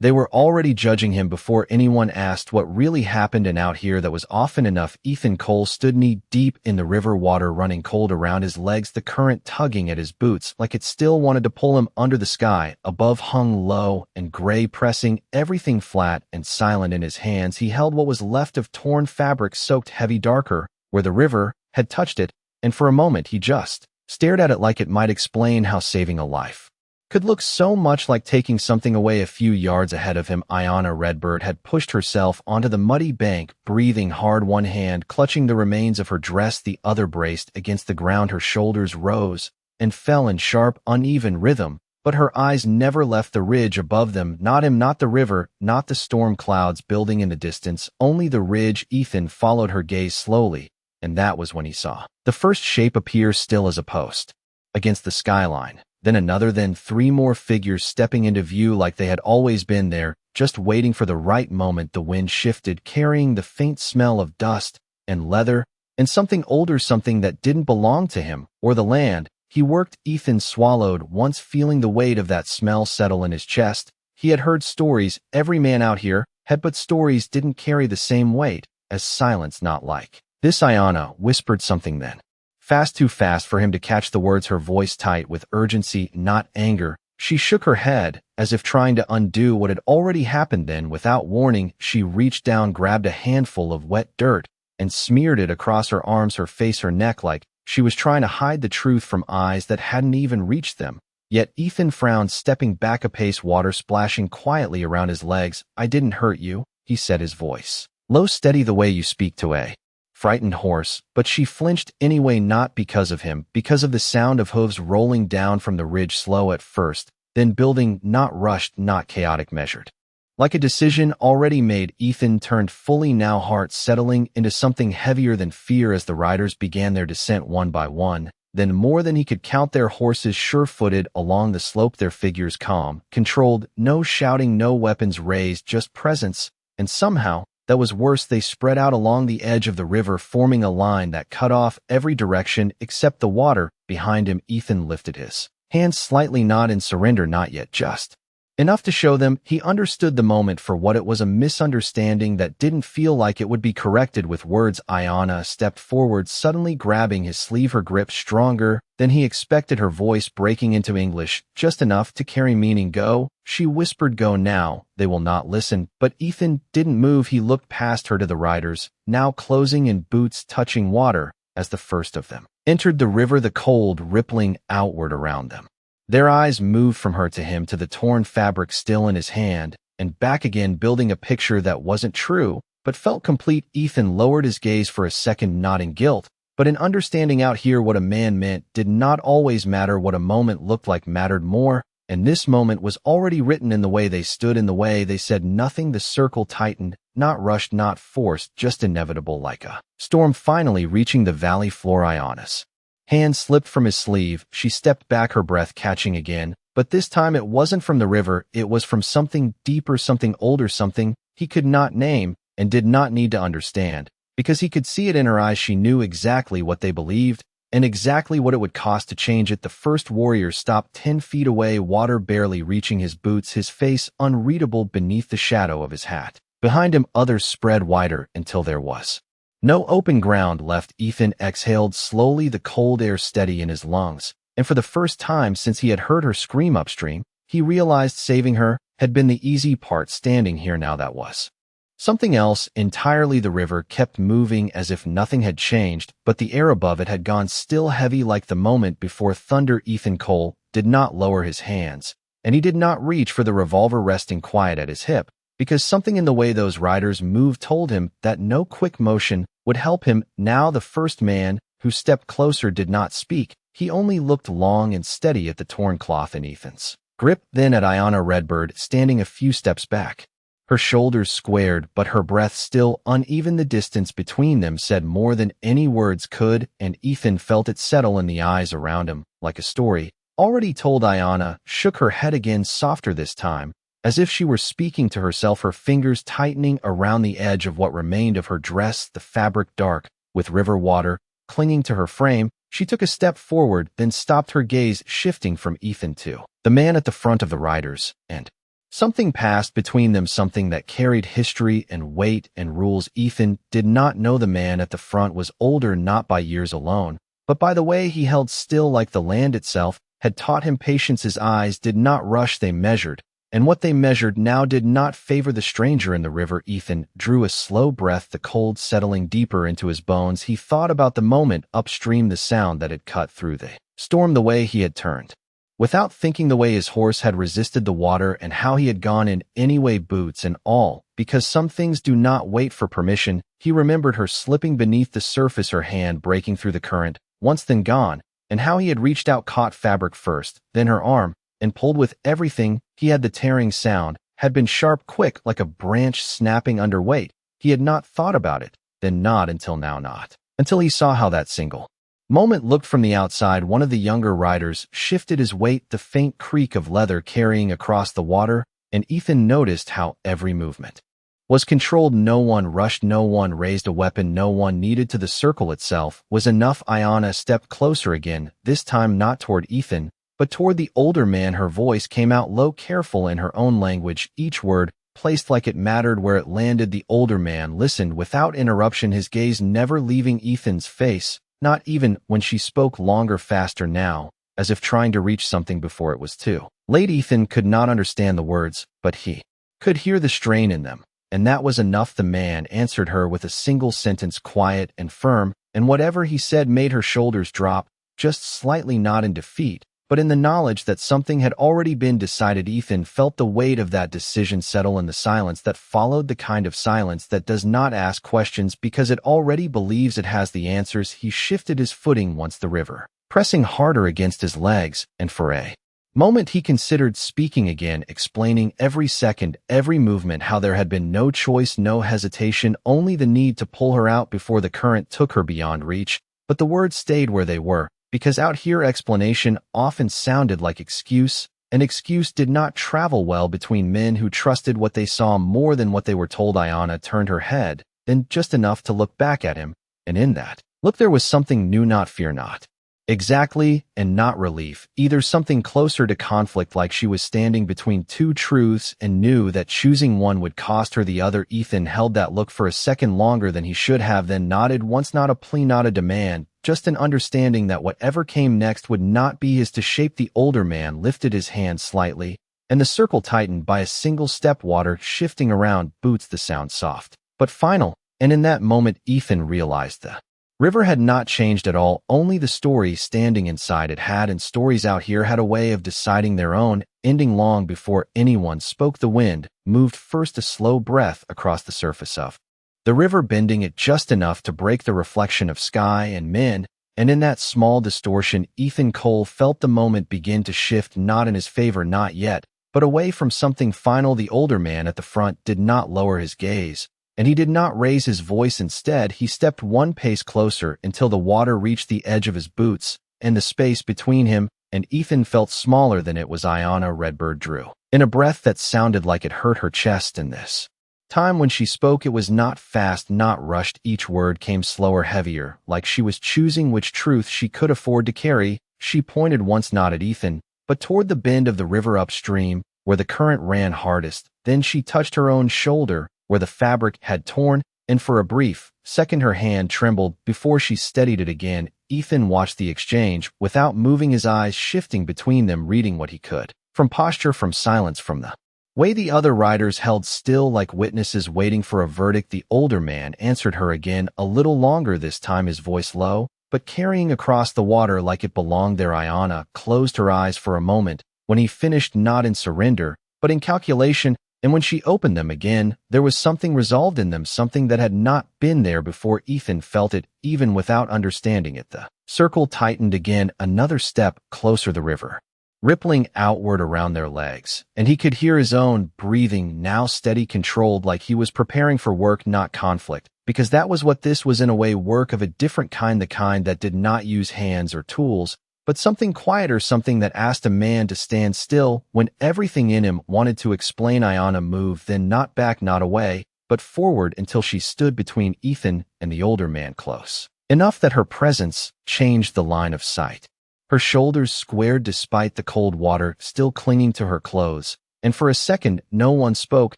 They were already judging him before anyone asked what really happened, and out here that was often enough. Ethan Cole stood knee-deep in the river, water running cold around his legs, the current tugging at his boots like it still wanted to pull him under. The sky above hung low and gray, pressing everything flat and silent. In his hands he held what was left of torn fabric, soaked heavy, darker where the river had touched it, and for a moment he just stared at it like it might explain how saving a life could look so much like taking something away. A few yards ahead of him, Ayanna Redbird had pushed herself onto the muddy bank, breathing hard, one hand clutching the remains of her dress, the other braced against the ground. Her shoulders rose and fell in sharp, uneven rhythm, but her eyes never left the ridge above them. Not him, not the river, not the storm clouds building in the distance, only the ridge. Ethan followed her gaze slowly, and that was when he saw the first shape appear, still as a post against the skyline. Then another, then three more figures stepping into view like they had always been there, just waiting for the right moment. The wind shifted, carrying the faint smell of dust and leather and something older, something that didn't belong to him or the land he worked. Ethan swallowed once, feeling the weight of that smell settle in his chest. He had heard stories, every man out here had, but stories didn't carry the same weight as silence, not like this. Ayanna whispered something then. Fast, too fast for him to catch the words, her voice tight with urgency, not anger. She shook her head, as if trying to undo what had already happened. Then, without warning, she reached down, grabbed a handful of wet dirt, and smeared it across her arms, her face, her neck, like she was trying to hide the truth from eyes that hadn't even reached them. Yet Ethan frowned, stepping back a pace, water splashing quietly around his legs. "I didn't hurt you," he said, his voice low, steady, the way you speak to a frightened horse. But she flinched anyway, not because of him, because of the sound of hooves rolling down from the ridge, slow at first, then building, not rushed, not chaotic, measured. Like a decision already made, Ethan turned fully now, heart settling into something heavier than fear as the riders began their descent one by one. Then more than he could count, their horses sure-footed along the slope, their figures calm, controlled, no shouting, no weapons raised, just presence. And somehow, that was worse, they spread out along the edge of the river, forming a line that cut off every direction except the water behind him. Ethan lifted his hands slightly, not in surrender, not yet, just enough to show them he understood the moment for what it was, a misunderstanding that didn't feel like it would be corrected with words. Ayanna stepped forward, suddenly grabbing his sleeve, her grip stronger than he expected, her voice breaking into English, just enough to carry meaning. "Go," she whispered, "go now. They will not listen." But Ethan didn't move. He looked past her to the riders, now closing in, boots touching water, as the first of them entered the river, the cold rippling outward around them. Their eyes moved from her to him, to the torn fabric still in his hand, and back again, building a picture that wasn't true, but felt complete. Ethan lowered his gaze for a second, not in guilt, but in understanding. Out here, what a man meant did not always matter. What a moment looked like mattered more, and this moment was already written in the way they stood, in the way they said nothing. The circle tightened, not rushed, not forced, just inevitable, like a storm finally reaching the valley floor. Ayanna's hand slipped from his sleeve. She stepped back, her breath catching again, but this time it wasn't from the river. It was from something deeper, something older, something he could not name and did not need to understand, because he could see it in her eyes. She knew exactly what they believed and exactly what it would cost to change it. The first warrior stopped 10 feet away, water barely reaching his boots, his face unreadable beneath the shadow of his hat. Behind him, others spread wider until there was no open ground left. Ethan exhaled slowly, the cold air steady in his lungs, and for the first time since he had heard her scream upstream, he realized saving her had been the easy part. Standing here now, that was something else entirely. The river kept moving as if nothing had changed, but the air above it had gone still, heavy like the moment before thunder. Ethan Cole did not lower his hands, and he did not reach for the revolver resting quiet at his hip, because something in the way those riders moved told him that no quick motion would help him now. The first man, who stepped closer, did not speak. He only looked long and steady at the torn cloth in Ethan's grip, then at Ayanna Redbird, standing a few steps back. Her shoulders squared, but her breath still uneven. The distance between them said more than any words could, and Ethan felt it settle in the eyes around him, like a story already told. Ayanna shook her head again, softer this time, as if she were speaking to herself, her fingers tightening around the edge of what remained of her dress, the fabric dark with river water clinging to her frame. She took a step forward, then stopped, her gaze shifting from Ethan to the man at the front of the riders, and Something passed between them, something that carried history and weight and rules. Ethan did not know the man at the front was older, not by years alone, but by the way he held still, like the land itself had taught him patience. His eyes did not rush, they measured, and what they measured now did not favor the stranger in the river. Ethan drew a slow breath, the cold settling deeper into his bones. He thought about the moment upstream, the sound that had cut through the storm, the way he had turned without thinking, the way his horse had resisted the water, and how he had gone in anyway, boots and all, because some things do not wait for permission. He remembered her slipping beneath the surface, her hand breaking through the current, once then gone, and how he had reached out, caught fabric first, then her arm, and pulled with everything he had. The tearing sound had been sharp, quick, like a branch snapping under weight. He had not thought about it, then not until now, not until he saw how that single moment looked from the outside. One of the younger riders shifted his weight, the faint creak of leather carrying across the water, and Ethan noticed how every movement was controlled. No one rushed, no one raised a weapon, no one needed to. The circle itself was enough. Ayanna stepped closer again, this time not toward Ethan, but toward the older man. Her voice came out low, careful in her own language, each word placed like it mattered where it landed. The older man listened without interruption, his gaze never leaving Ethan's face, not even when she spoke, longer, faster now, as if trying to reach something before it was too late. Ethan could not understand the words, but he could hear the strain in them, and that was enough. The man answered her with a single sentence, quiet and firm, and whatever he said made her shoulders drop, just slightly, not in defeat, but in the knowledge that something had already been decided. Ethan felt the weight of that decision settle in the silence that followed, the kind of silence that does not ask questions because it already believes it has the answers. He shifted his footing once, the river pressing harder against his legs, and for a moment he considered speaking again, explaining every second, every movement, how there had been no choice, no hesitation, only the need to pull her out before the current took her beyond reach. But the words stayed where they were, because out here explanation often sounded like excuse, and excuse did not travel well between men who trusted what they saw more than what they were told. Ayanna turned her head, then just enough to look back at him, and in that look there was something new, not fear, not exactly, and not relief either, something closer to conflict, like she was standing between two truths and knew that choosing one would cost her the other. Ethan held that look for a second longer than he should have, then nodded once, not a plea, not a demand, just an understanding that whatever came next would not be his to shape. The older man lifted his hand slightly, and the circle tightened by a single step, water shifting around, boots, the sound soft but final, and in that moment Ethan realized the river had not changed at all, only the story standing inside it had, and stories out here had a way of deciding their own ending long before anyone spoke. The wind moved first, a slow breath across the surface of the river, bending it just enough to break the reflection of sky and men, and in that small distortion Ethan Cole felt the moment begin to shift, not in his favor, not yet, but away from something final. The older man at the front did not lower his gaze, and he did not raise his voice. Instead, he stepped one pace closer until the water reached the edge of his boots, and the space between him and Ethan felt smaller than it was. Ayanna Redbird drew in a breath that sounded like it hurt her chest, and this time when she spoke it was not fast, not rushed. Each word came slower, heavier, like she was choosing which truth she could afford to carry. She pointed once, not at Ethan, but toward the bend of the river upstream, where the current ran hardest. Then she touched her own shoulder, where the fabric had torn, and for a brief second her hand trembled before she steadied it again. Ethan watched the exchange without moving, his eyes shifting between them, reading what he could from posture, from silence, from the way the other riders held still like witnesses waiting for a verdict. The older man answered her again, a little longer this time, his voice low, but carrying across the water like it belonged there. Ayanna closed her eyes for a moment when he finished, not in surrender, but in calculation, and when she opened them again, there was something resolved in them, something that had not been there before. Ethan felt it, even without understanding it. The circle tightened again, another step closer, the river rippling outward around their legs, and he could hear his own breathing, now steady, controlled, like he was preparing for work, not conflict, because that was what this was, in a way, work of a different kind, the kind that did not use hands or tools, but something quieter, something that asked a man to stand still when everything in him wanted to explain. Ayanna moved, then not back, not away, but forward until she stood between Ethan and the older man, close enough that her presence changed the line of sight. Her shoulders squared despite the cold water still clinging to her clothes, And for a second, no one spoke,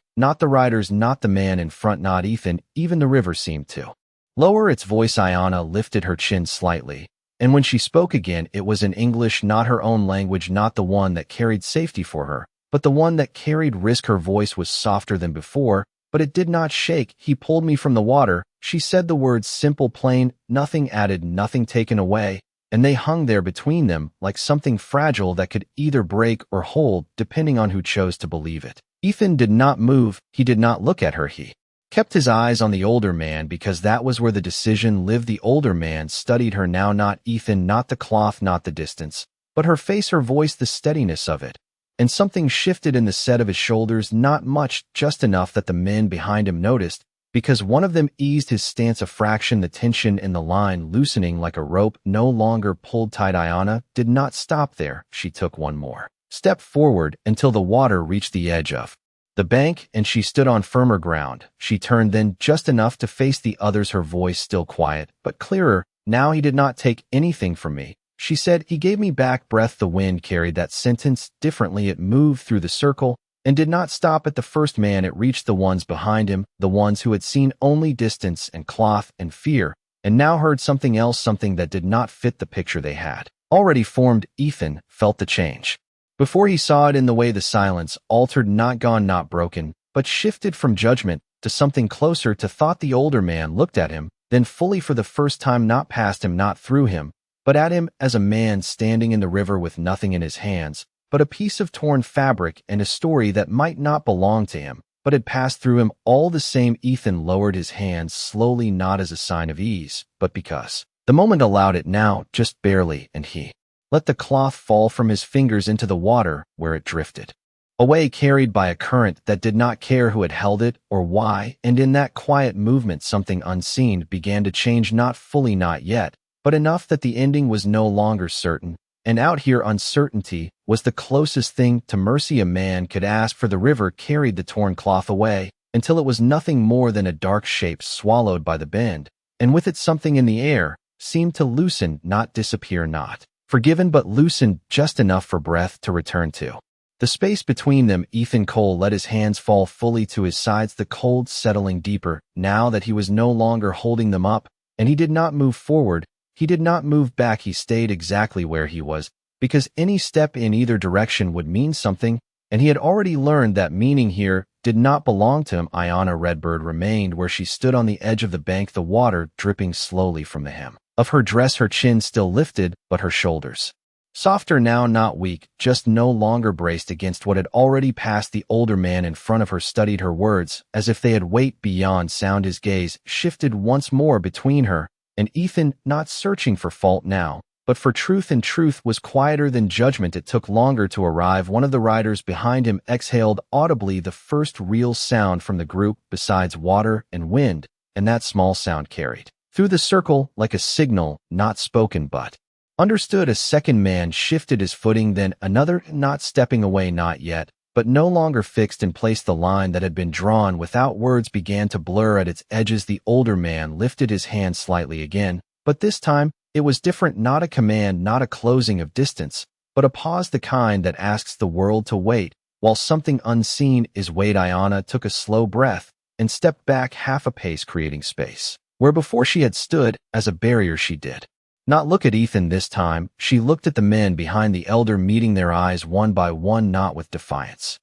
not the riders, not the man in front, not Ethan, even the river seemed to lower its voice. Iona lifted her chin slightly, and when she spoke again, it was in English, not her own language, not the one that carried safety for her, but the one that carried risk. Her voice was softer than before, but it did not shake. He pulled me from the water. She said the words, simple, plain, nothing added, nothing taken away, and they hung there between them like something fragile that could either break or hold, depending on who chose to believe it. Ethan did not move. He did not look at her. He kept his eyes on the older man because that was where the decision lived. The older man studied her now, not Ethan, not the cloth, not the distance, but her face, her voice, the steadiness of it. And something shifted in the set of his shoulders, not much, just enough that the men behind him noticed, because one of them eased his stance a fraction, the tension in the line loosening like a rope, no longer pulled tight. Iona did not stop there. She took one more step forward until the water reached the edge of the bank, and she stood on firmer ground. She turned then just enough to face the others, her voice still quiet, but clearer. Now, he did not take anything from me, she said. He gave me back breath. The wind carried that sentence differently. It moved through the circle and did not stop at the first man. It reached the ones behind him, the ones who had seen only distance and cloth and fear, and now heard something else, something that did not fit the picture they had already formed. Ethan felt the change before he saw it, in the way the silence altered, not gone, not broken, but shifted from judgment to something closer to thought. The older man looked at him, then fully for the first time, not past him, not through him, but at him as a man standing in the river with nothing in his hands but a piece of torn fabric and a story that might not belong to him, but had passed through him all the same. Ethan lowered his hands slowly, not as a sign of ease, but because the moment allowed it now, just barely, and he let the cloth fall from his fingers into the water, where it drifted away, carried by a current that did not care who had held it or why. And in that quiet movement, something unseen began to change, not fully, not yet, but enough that the ending was no longer certain. And out here, uncertainty was the closest thing to mercy a man could ask for. The river carried the torn cloth away until it was nothing more than a dark shape swallowed by the bend, and with it something in the air seemed to loosen, not disappear, not forgiven, but loosened just enough for breath to return to the space between them. Ethan Cole let his hands fall fully to his sides, the cold settling deeper now that he was no longer holding them up, and he did not move forward. He did not move back. He stayed exactly where he was, because any step in either direction would mean something, and he had already learned that meaning here did not belong to him. Iona Redbird remained where she stood on the edge of the bank, the water dripping slowly from the hem of her dress, her chin still lifted, but her shoulders softer now, not weak, just no longer braced against what had already passed. The older man in front of her studied her words as if they had weight beyond sound. His gaze shifted once more between her and Ethan, not searching for fault now, but for truth, and truth was quieter than judgment. It took longer to arrive. One of the riders behind him exhaled audibly, the first real sound from the group besides water and wind, and that small sound carried through the circle like a signal, not spoken but understood. A second man shifted his footing, then another, not stepping away, not yet, but no longer fixed in place. The line that had been drawn without words began to blur at its edges. The older man lifted his hand slightly again, but this time it was different, not a command, not a closing of distance, but a pause, the kind that asks the world to wait while something unseen is weighed. Iona took a slow breath and stepped back half a pace, creating space where before she had stood as a barrier. She did not look at Ethan this time. She looked at the men behind the elder, meeting their eyes one by one, not with defiance,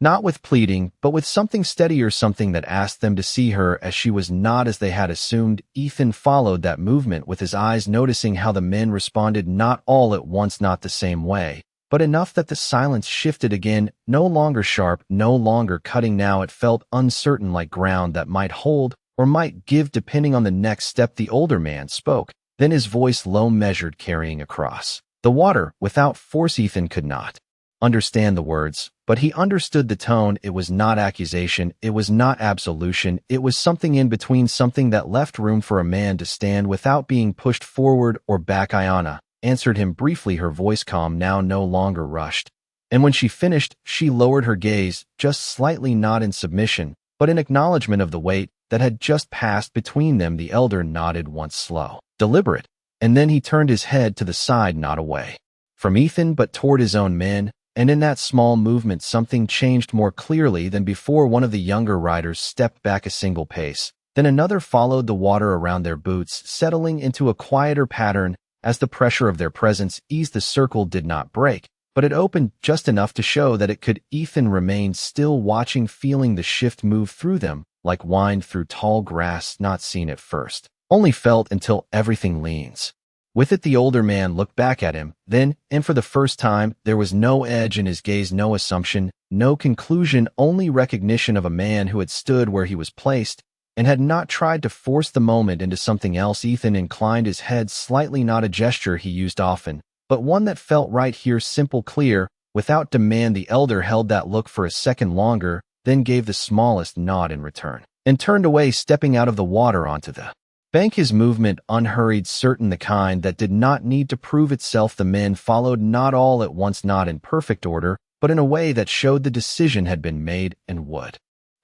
not with pleading, but with something steadier, something that asked them to see her as she was, not as they had assumed. Ethan followed that movement with his eyes, noticing how the men responded, not all at once, not the same way, but enough that the silence shifted again, no longer sharp, no longer cutting. Now it felt uncertain, like ground that might hold or might give depending on the next step. The older man spoke, then his voice low, measured, carrying across the water without force. Ethan could not understand the words, but he understood the tone. It was not accusation, it was not absolution, it was something in between, something that left room for a man to stand without being pushed forward or back. Iona answered him briefly, her voice calm, now no longer rushed, and when she finished, she lowered her gaze just slightly, not in submission, but in acknowledgement of the weight that had just passed between them. The elder nodded once, slow, deliberate, and then he turned his head to the side, not away from Ethan but toward his own men, And in that small movement something changed more clearly than before. One of the younger riders stepped back a single pace. Then another followed the water around their boots, settling into a quieter pattern as the pressure of their presence eased. The circle did not break, but it opened just enough to show that it could. Ethan remained still, watching, feeling the shift move through them, like wind through tall grass, not seen at first, only felt until everything leans. With it, the older man looked back at him, then, and for the first time, there was no edge in his gaze, no assumption, no conclusion, only recognition of a man who had stood where he was placed and had not tried to force the moment into something else. Ethan inclined his head slightly, not a gesture he used often, but one that felt right here, simple, clear, without demand. The elder held that look for a second longer, then gave the smallest nod in return, and turned away, stepping out of the water onto the bank, his movement unhurried, certain, the kind that did not need to prove itself. The men followed, not all at once, not in perfect order, but in a way that showed the decision had been made and would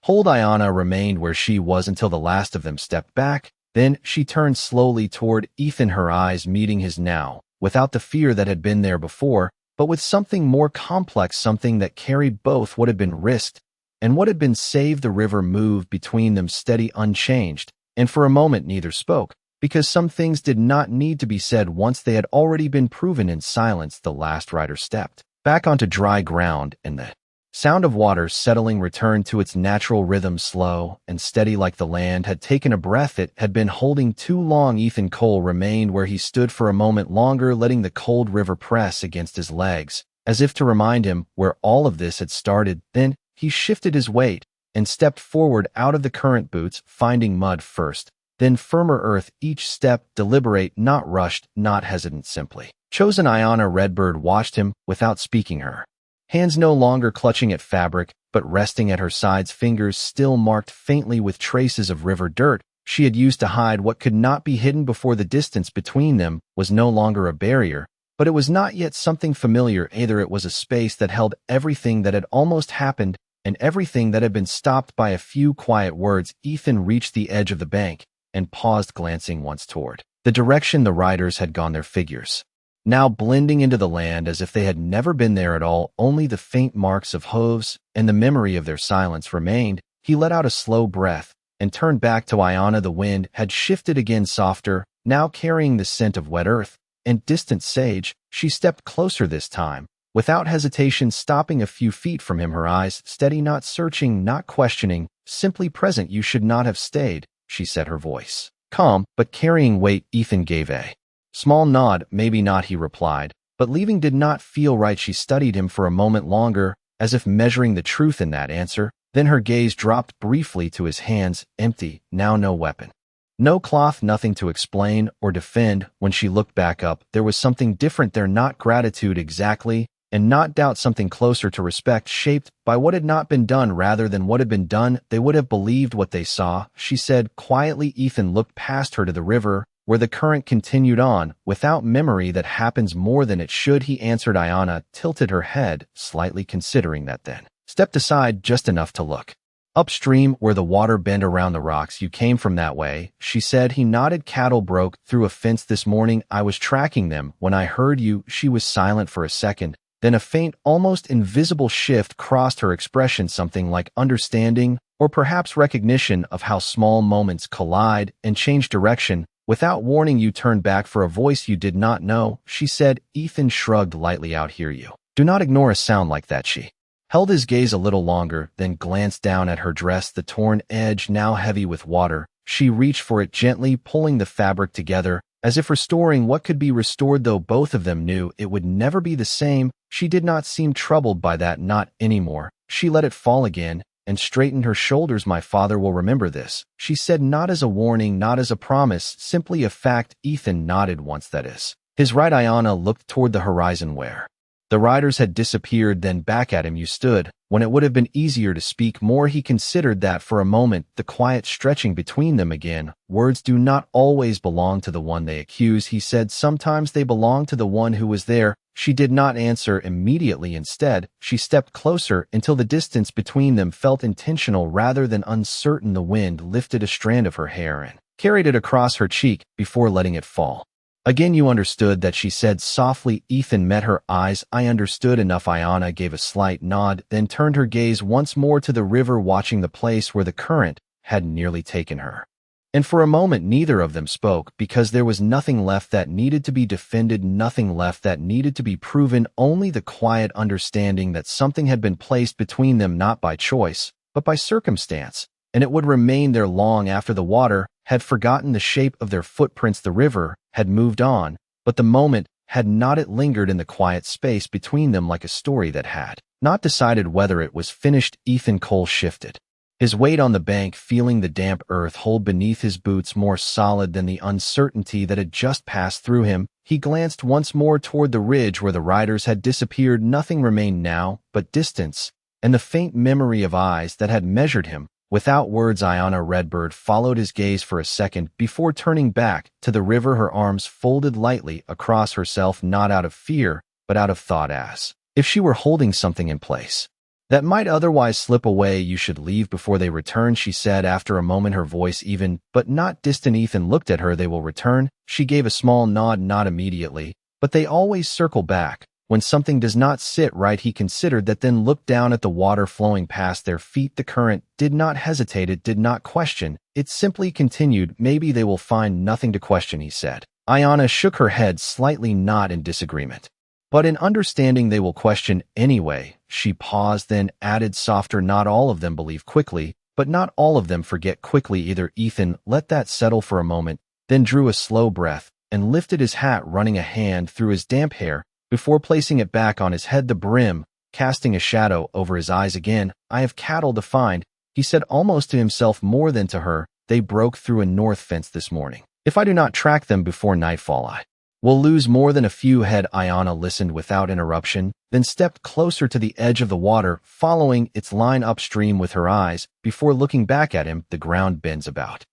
hold. Ayanna remained where she was until the last of them stepped back. Then she turned slowly toward Ethan, her eyes meeting his now, without the fear that had been there before, but with something more complex, something that carried both what had been risked and what had been saved. The river moved between them, steady, unchanged, and for a moment neither spoke, because some things did not need to be said once they had already been proven. In silence, the last rider stepped back onto dry ground, and the sound of water settling returned to its natural rhythm, slow and steady, like the land had taken a breath it had been holding too long. Ethan Cole remained where he stood for a moment longer, letting the cold river press against his legs, as if to remind him where all of this had started. Then he shifted his weight and stepped forward out of the current, boots finding mud first, then firmer earth, each step deliberate, not rushed, not hesitant, simply chosen. Ayanna Redbird watched him without speaking, her hands no longer clutching at fabric, but resting at her sides, fingers still marked faintly with traces of river dirt she had used to hide what could not be hidden before. The distance between them was no longer a barrier, but it was not yet something familiar either. It was a space that held everything that had almost happened and everything that had been stopped by a few quiet words. Ethan reached the edge of the bank and paused, glancing once toward the direction the riders had gone, their figures now blending into the land as if they had never been there at all. Only the faint marks of hooves and the memory of their silence remained. He let out a slow breath and turned back to Ayanna. The wind had shifted again, softer, now carrying the scent of wet earth and distant sage. She stepped closer this time, without hesitation, stopping a few feet from him, her eyes steady, not searching, not questioning, simply present. "You should not have stayed," she said, her voice calm but carrying weight. Ethan gave a small nod. "Maybe not," he replied, "but leaving did not feel right." She studied him for a moment longer, as if measuring the truth in that answer. Then her gaze dropped briefly to his hands, empty, now no weapon, no cloth, nothing to explain or defend. When she looked back up, there was something different there, not gratitude exactly, and not doubt, something closer to respect, shaped by what had not been done rather than what had been done. They would have believed what they saw, she said quietly. Ethan looked past her to the river, where the current continued on, without memory. "That happens more than it should," he answered. Ayanna tilted her head, slightly considering that, then stepped aside just enough to look upstream, where the water bent around the rocks. "You came from that way," she said. He nodded. "Cattle broke through a fence this morning. I was tracking them when I heard you." She was silent for a second. Then a faint, almost invisible shift crossed her expression, something like understanding or perhaps recognition of how small moments collide and change direction. "Without warning, you turned back for a voice you did not know," she said. Ethan shrugged lightly. "Out here, you do not ignore a sound like that." She held his gaze a little longer, then glanced down at her dress, the torn edge now heavy with water. She reached for it gently, pulling the fabric together, as if restoring what could be restored, though both of them knew it would never be the same. She did not seem troubled by that, not anymore. She let it fall again and straightened her shoulders. "My father will remember this," she said, not as a warning, not as a promise, simply a fact. Ethan nodded once. "That is his right." Ayanna looked toward the horizon where the riders had disappeared, then back at him. "You stood when it would have been easier to speak more." He considered that for a moment, the quiet stretching between them again. "Words do not always belong to the one they accuse," he said. "Sometimes they belong to the one who was there." She did not answer immediately. Instead, she stepped closer until the distance between them felt intentional rather than uncertain. The wind lifted a strand of her hair and carried it across her cheek before letting it fall Again you understood that, she said softly. Ethan met her eyes. I understood enough. Ayanna gave a slight nod, then turned her gaze once more to the river, watching the place where the current had nearly taken her. And for a moment neither of them spoke, because there was nothing left that needed to be defended, nothing left that needed to be proven, only the quiet understanding that something had been placed between them, not by choice, but by circumstance, and it would remain there long after the water had forgotten the shape of their footprints. The river had moved on, but the moment had not. It lingered in the quiet space between them like a story that had not decided whether it was finished. Ethan Cole shifted his weight on the bank, feeling the damp earth hold beneath his boots more solid than the uncertainty that had just passed through him. He glanced once more toward the ridge where the riders had disappeared. Nothing remained now but distance and the faint memory of eyes that had measured him. Without words, Ayanna Redbird followed his gaze for a second before turning back to the river, her arms folded lightly across herself, not out of fear, but out of thought, as if she were holding something in place that might otherwise slip away. You should leave before they return, she said after a moment, her voice even, but not distant. Ethan looked at her. They will return? She gave a small nod. Not immediately, but they always circle back when something does not sit right. He considered that, then looked down at the water flowing past their feet. The current did not hesitate, it did not question, it simply continued. Maybe they will find nothing to question, he said. Ayanna shook her head slightly, not in disagreement, but in understanding. They will question anyway. She paused, then added softer, not all of them believe quickly, but not all of them forget quickly either. Ethan let that settle for a moment, then drew a slow breath and lifted his hat, running a hand through his damp hair before placing it back on his head, the brim casting a shadow over his eyes again. I have cattle to find, he said, almost to himself more than to her. They broke through a north fence this morning. If I do not track them before nightfall, I will lose more than a few head. Ayanna listened without interruption, then stepped closer to the edge of the water, following its line upstream with her eyes before looking back at him. The ground bends about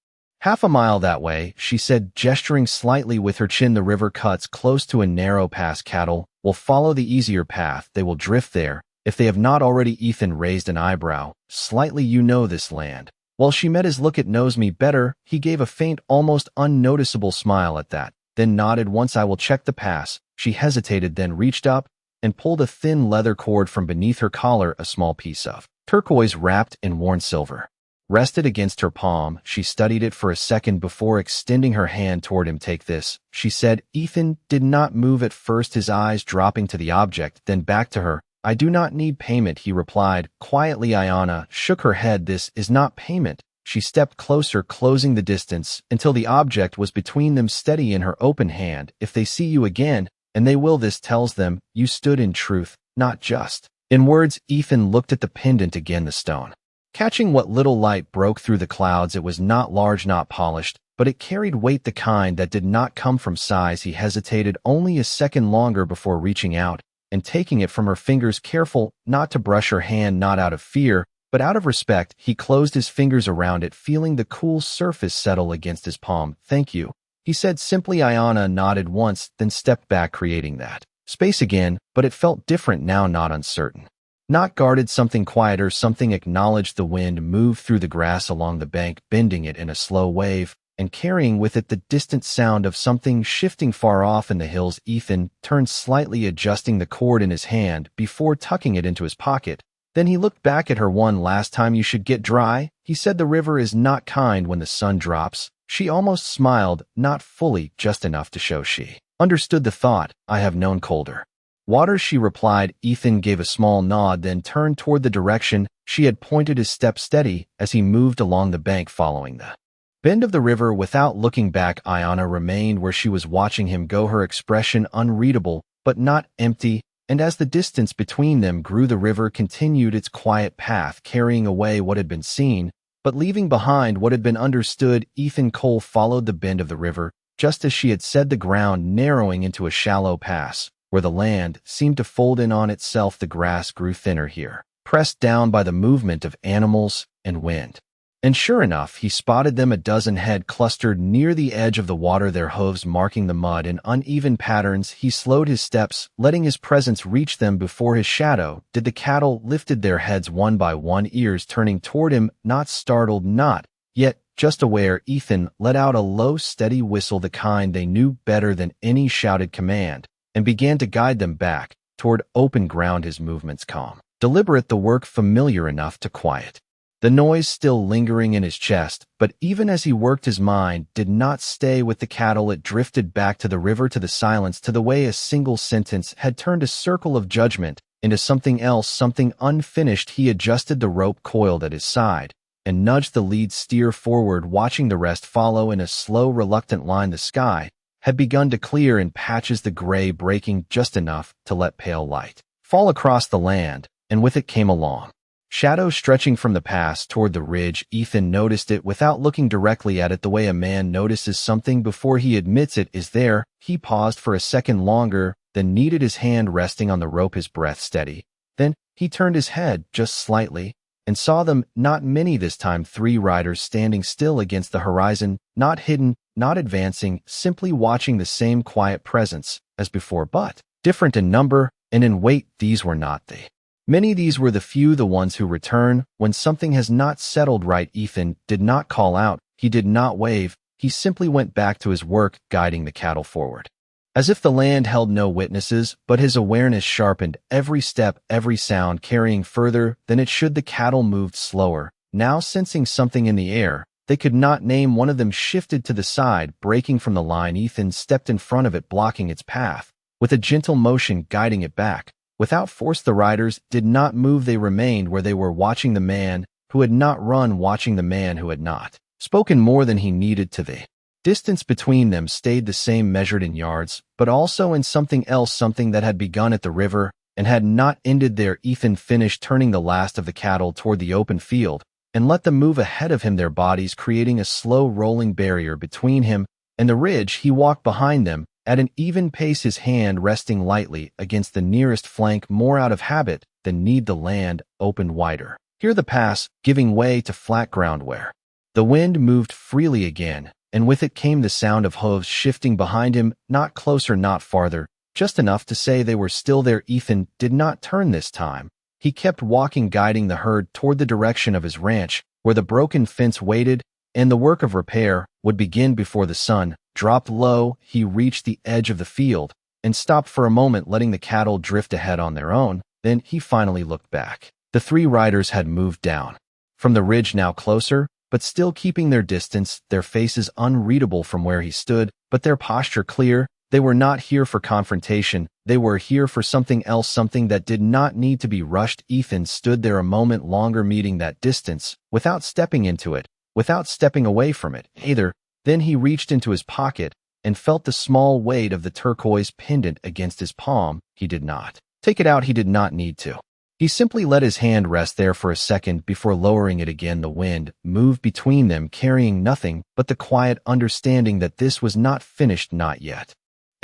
half a mile that way, she said, gesturing slightly with her chin. The river cuts close to a narrow pass. Cattle will follow the easier path. They will drift there, if they have not already. Ethan raised an eyebrow slightly. You know this land? While she met his look, it knows me better. He gave a faint, almost unnoticeable smile at that, then nodded. Once I will check the pass. She hesitated, then reached up and pulled a thin leather cord from beneath her collar. A small piece of turquoise wrapped in worn silver rested against her palm. She studied it for a second before extending her hand toward him. Take this, she said. Ethan did not move at first, his eyes dropping to the object, then back to her. I do not need payment, he replied quietly. Ayanna shook her head. This is not payment. She stepped closer, closing the distance until the object was between them, steady in her open hand. If they see you again, and they will, this tells them you stood in truth, not just in words. Ethan looked at the pendant again, the stone catching what little light broke through the clouds. It was not large, not polished, but it carried weight, the kind that did not come from size. He hesitated only a second longer before reaching out and taking it from her fingers, careful not to brush her hand, not out of fear, but out of respect. He closed his fingers around it, feeling the cool surface settle against his palm. Thank you, he said simply. Ayanna nodded once, then stepped back, creating that space again, but it felt different now, not uncertain, not guarded, something quieter, something acknowledged. The wind moved through the grass along the bank, bending it in a slow wave and carrying with it the distant sound of something shifting far off in the hills. Ethan turned slightly, adjusting the cord in his hand before tucking it into his pocket. Then he looked back at her. One last time. You should get dry, he said. The river is not kind when the sun drops. She almost smiled, not fully, just enough to show she understood the thought. I have known colder waters, she replied. Ethan gave a small nod, then turned toward the direction she had pointed, his step steady as he moved along the bank, following the bend of the river without looking back. Ayanna remained where she was, watching him go, her expression unreadable but not empty. And as the distance between them grew, the river continued its quiet path, carrying away what had been seen, but leaving behind what had been understood. Ethan Cole followed the bend of the river, just as she had said, the ground narrowing into a shallow pass, where the land seemed to fold in on itself. The grass grew thinner here, pressed down by the movement of animals and wind. And sure enough, he spotted them, a dozen head clustered near the edge of the water, their hooves marking the mud in uneven patterns. He slowed his steps, letting his presence reach them before his shadow did. The cattle lifted their heads one by one, ears turning toward him, not startled, not yet just aware, Ethan let out a low, steady whistle, the kind they knew better than any shouted command, and began to guide them back toward open ground, his movements calm, deliberate, the work familiar enough to quiet the noise still lingering in his chest. But even as he worked, his mind did not stay with the cattle. It drifted back to the river, to the silence, to the way a single sentence had turned a circle of judgment into something else, something unfinished. He adjusted the rope coiled at his side and nudged the lead steer forward, watching the rest follow in a slow, reluctant line. The sky had begun to clear in patches, the gray breaking just enough to let pale light fall across the land, and with it came a long shadow stretching from the pass toward the ridge. Ethan noticed it without looking directly at it, the way a man notices something before he admits it is there. He paused for a second longer, then needed, his hand resting on the rope, his breath steady. Then he turned his head just slightly and saw them, not many this time, 3 riders standing still against the horizon, not hidden, not advancing, simply watching, the same quiet presence as before, but different in number and in weight. These were not the many, these were the few, the ones who return when something has not settled right. Ethan did not call out, he did not wave, he simply went back to his work, guiding the cattle forward, as if the land held no witnesses. But his awareness sharpened, every step, every sound carrying further than it should. The cattle moved slower, now sensing something in the air they could not name. One of them shifted to the side, breaking from the line. Ethan stepped in front of it, blocking its path with a gentle motion, guiding it back. Without force, the riders did not move. They remained where they were, watching the man who had not run, watching the man who had not spoken more than he needed to. The distance between them stayed the same, measured in yards, but also in something else, something that had begun at the river and had not ended there. Ethan finished turning the last of the cattle toward the open field and let them move ahead of him, their bodies creating a slow rolling barrier between him and the ridge. He walked behind them at an even pace, his hand resting lightly against the nearest flank, more out of habit than need. The land opened wider here, the pass giving way to flat ground where the wind moved freely again, and with it came the sound of hooves shifting behind him, not closer, not farther, just enough to say they were still there. Ethan did not turn this time. He kept walking, guiding the herd toward the direction of his ranch, where the broken fence waited, and the work of repair would begin before the sun dropped low. He reached the edge of the field and stopped for a moment, letting the cattle drift ahead on their own. Then he finally looked back. The 3 riders had moved down from the ridge, now closer, but still keeping their distance, their faces unreadable from where he stood, but their posture clear. They were not here for confrontation. They were here for something else, something that did not need to be rushed. Ethan stood there a moment longer, meeting that distance without stepping into it, without stepping away from it either. Then he reached into his pocket and felt the small weight of the turquoise pendant against his palm. He did not take it out. He did not need to. He simply let his hand rest there for a second before lowering it again. The wind moved between them, carrying nothing but the quiet understanding that this was not finished, not yet.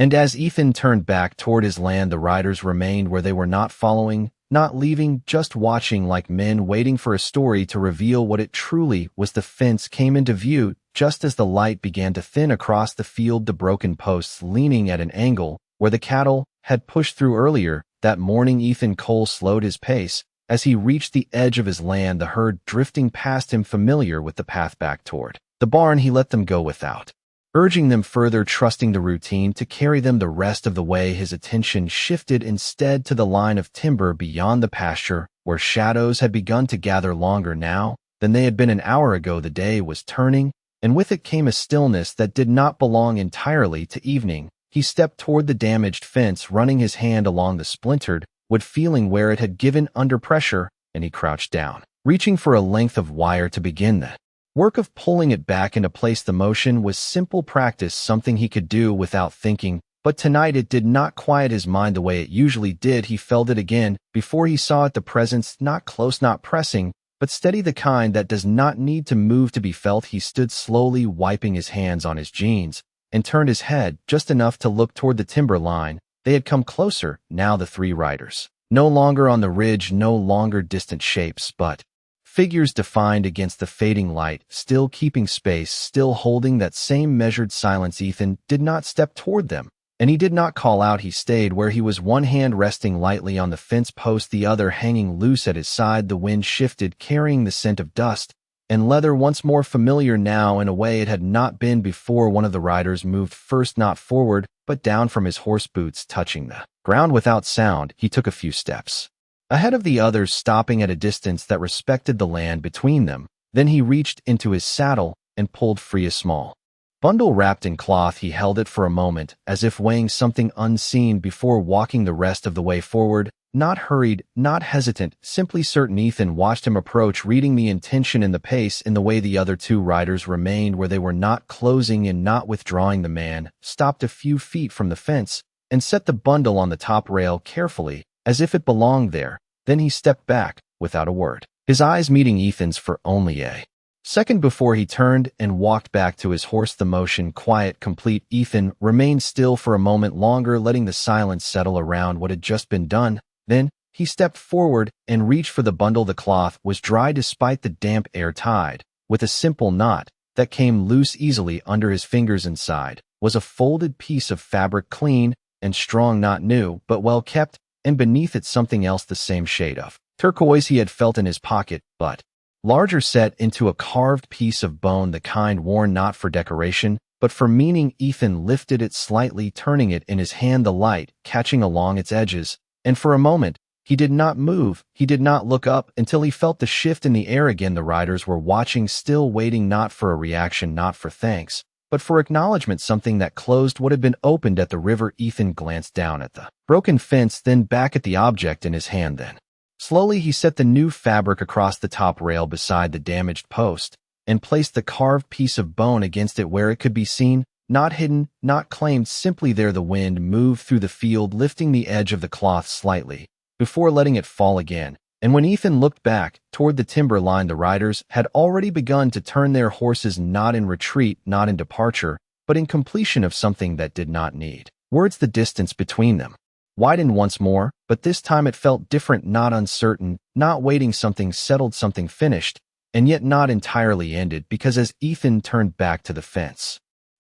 And as Ethan turned back toward his land, the riders remained where they were, not following, not leaving, just watching, like men waiting for a story to reveal what it truly was. The fence came into view just as the light began to thin across the field, the broken posts leaning at an angle where the cattle had pushed through earlier that morning. Ethan Cole slowed his pace as he reached the edge of his land, the herd drifting past him, familiar with the path back toward the barn. He let them go without urging them further, trusting the routine to carry them the rest of the way. His attention shifted instead to the line of timber beyond the pasture, where shadows had begun to gather, longer now than they had been an hour ago. The day was turning, and with it came a stillness that did not belong entirely to evening. He stepped toward the damaged fence, running his hand along the splintered wood, feeling where it had given under pressure, and he crouched down, reaching for a length of wire to begin the work of pulling it back into place. The motion was simple practice, something he could do without thinking, but tonight it did not quiet his mind the way it usually did. He felt it again before he saw it, the presence, not close, not pressing, but steady, the kind that does not need to move to be felt. He stood slowly, wiping his hands on his jeans, and turned his head just enough to look toward the timber line. They had come closer, now, the 3 riders. No longer on the ridge, no longer distant shapes, but figures defined against the fading light, still keeping space, still holding that same measured silence. Ethan did not step toward them, and he did not call out. He stayed where he was, one hand resting lightly on the fence post, the other hanging loose at his side. The wind shifted, carrying the scent of dust and leather once more familiar now in a way it had not been before. One of the riders moved first, not forward, but down from his horse boots touching the ground without sound. He took a few steps ahead of the others, stopping at a distance that respected the land between them. Then he reached into his saddle and pulled free a small bundle wrapped in cloth. He held it for a moment, as if weighing something unseen before walking the rest of the way forward. Not hurried, not hesitant, simply certain. Ethan watched him approach, reading the intention and the pace in the way the other two riders remained where they were, not closing in, not withdrawing. The man stopped a few feet from the fence and set the bundle on the top rail carefully, as if it belonged there. Then he stepped back, without a word, his eyes meeting Ethan's for only a second before he turned and walked back to his horse, the motion quiet, complete. Ethan remained still for a moment longer, letting the silence settle around what had just been done. Then he stepped forward and reached for the bundle. The cloth was dry despite the damp air, tied with a simple knot that came loose easily under his fingers. Inside was a folded piece of fabric, clean and strong, not new, but well kept, and beneath it something else, the same shade of turquoise he had felt in his pocket, but larger, set into a carved piece of bone, the kind worn not for decoration, but for meaning. Ethan lifted it slightly, turning it in his hand, the light catching along its edges. And for a moment, he did not move. He did not look up until he felt the shift in the air again. The riders were watching, still waiting, not for a reaction, not for thanks, but for acknowledgement. Something that closed what had been opened at the river. Ethan glanced down at the broken fence, then back at the object in his hand. Then, slowly, he set the new fabric across the top rail beside the damaged post and placed the carved piece of bone against it where it could be seen. Not hidden, not claimed, simply there. The wind moved through the field, lifting the edge of the cloth slightly before letting it fall again. And when Ethan looked back toward the timber line, the riders had already begun to turn their horses, not in retreat, not in departure, but in completion of something that did not need words. The distance between them widened once more, but this time it felt different, not uncertain, not waiting. Something settled, something finished, and yet not entirely ended, because as Ethan turned back to the fence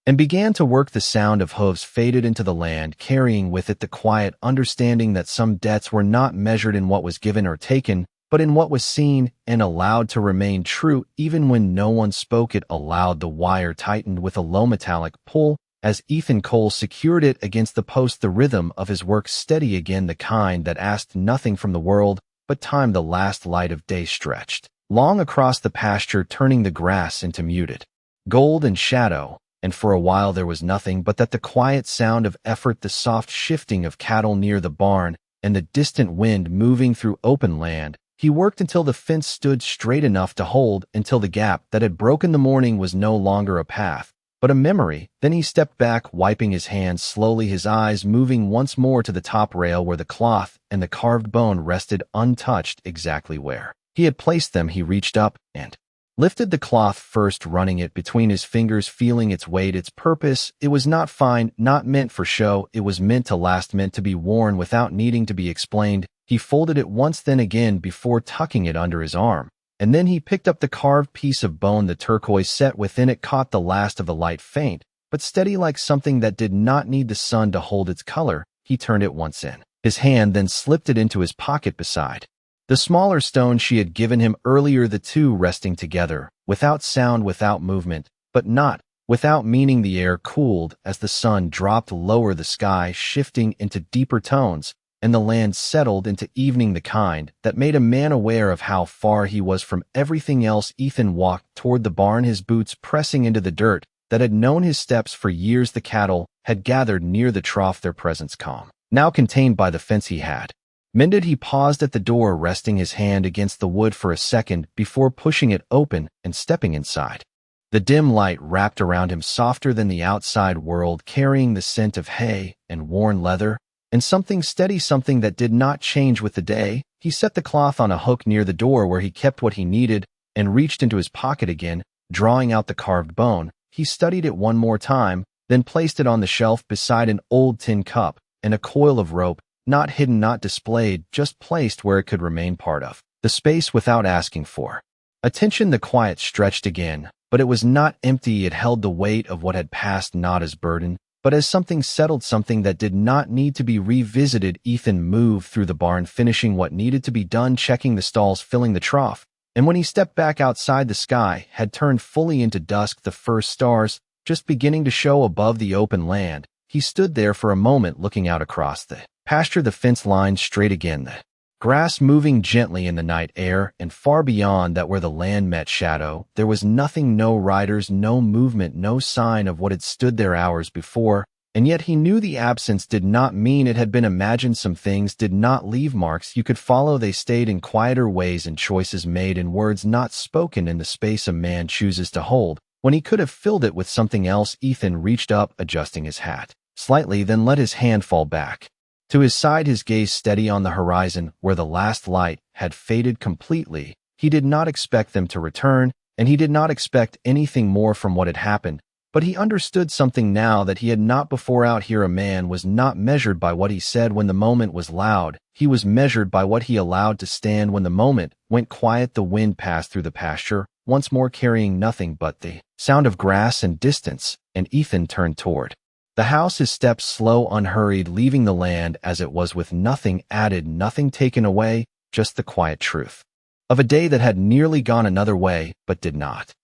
and began to work, the sound of hooves faded into the land, carrying with it the quiet understanding that some debts were not measured in what was given or taken, but in what was seen and allowed to remain true. Even when no one spoke it aloud, the wire tightened with a low metallic pull as Ethan Cole secured it against the post, the rhythm of his work steady again, the kind that asked nothing from the world but time. The last light of day stretched long across the pasture, turning the grass into muted gold and shadow. And for a while there was nothing but that the quiet sound of effort, the soft shifting of cattle near the barn, and the distant wind moving through open land. He worked until the fence stood straight enough to hold, until the gap that had broken the morning was no longer a path, but a memory. Then he stepped back, wiping his hands slowly, his eyes moving once more to the top rail where the cloth and the carved bone rested untouched, exactly where he had placed them. He reached up and lifted the cloth first, running it between his fingers, feeling its weight, its purpose. It was not fine, not meant for show. It was meant to last, meant to be worn without needing to be explained. He folded it once, then again, before tucking it under his arm. And then he picked up the carved piece of bone. The turquoise set within it caught the last of the light, faint, but steady, like something that did not need the sun to hold its color. He turned it once in his hand, then slipped it into his pocket beside the smaller stone she had given him earlier, the two resting together, without sound, without movement, but not without meaning. The air cooled as the sun dropped lower, the sky shifting into deeper tones, and the land settled into evening, the kind that made a man aware of how far he was from everything else. Ethan walked toward the barn, his boots pressing into the dirt that had known his steps for years. The cattle had gathered near the trough, their presence calm, now contained by the fence he had mended. He paused at the door, resting his hand against the wood for a second before pushing it open and stepping inside. The dim light wrapped around him, softer than the outside world, carrying the scent of hay and worn leather, and something steady, something that did not change with the day. He set the cloth on a hook near the door where he kept what he needed and reached into his pocket again, drawing out the carved bone. He studied it one more time, then placed it on the shelf beside an old tin cup and a coil of rope, not hidden, not displayed, just placed where it could remain part of the space without asking for attention. The quiet stretched again, but it was not empty. It held the weight of what had passed, not as burden, but as something settled, something that did not need to be revisited. Ethan moved through the barn, finishing what needed to be done, checking the stalls, filling the trough, And when he stepped back outside, the sky had turned fully into dusk, the first stars just beginning to show above the open land. He stood there for a moment looking out across the pasture, the fence line straight again, the grass moving gently in the night air, and far beyond that where the land met shadow, there was nothing, no riders, no movement, no sign of what had stood there hours before. And yet he knew the absence did not mean it had been imagined. Some things did not leave marks you could follow. They stayed in quieter ways, and choices made in words not spoken, in the space a man chooses to hold when he could have filled it with something else. Ethan reached up, adjusting his hat slightly, then let his hand fall back to his side, his gaze steady on the horizon where the last light had faded completely. He did not expect them to return, and he did not expect anything more from what had happened. But he understood something now that he had not before. Out here, a man was not measured by what he said when the moment was loud. He was measured by what he allowed to stand when the moment went quiet. The wind passed through the pasture, once more carrying nothing but the sound of grass and distance, and Ethan turned toward the house, his steps slow, unhurried, leaving the land as it was, with nothing added, nothing taken away, just the quiet truth of a day that had nearly gone another way, but did not.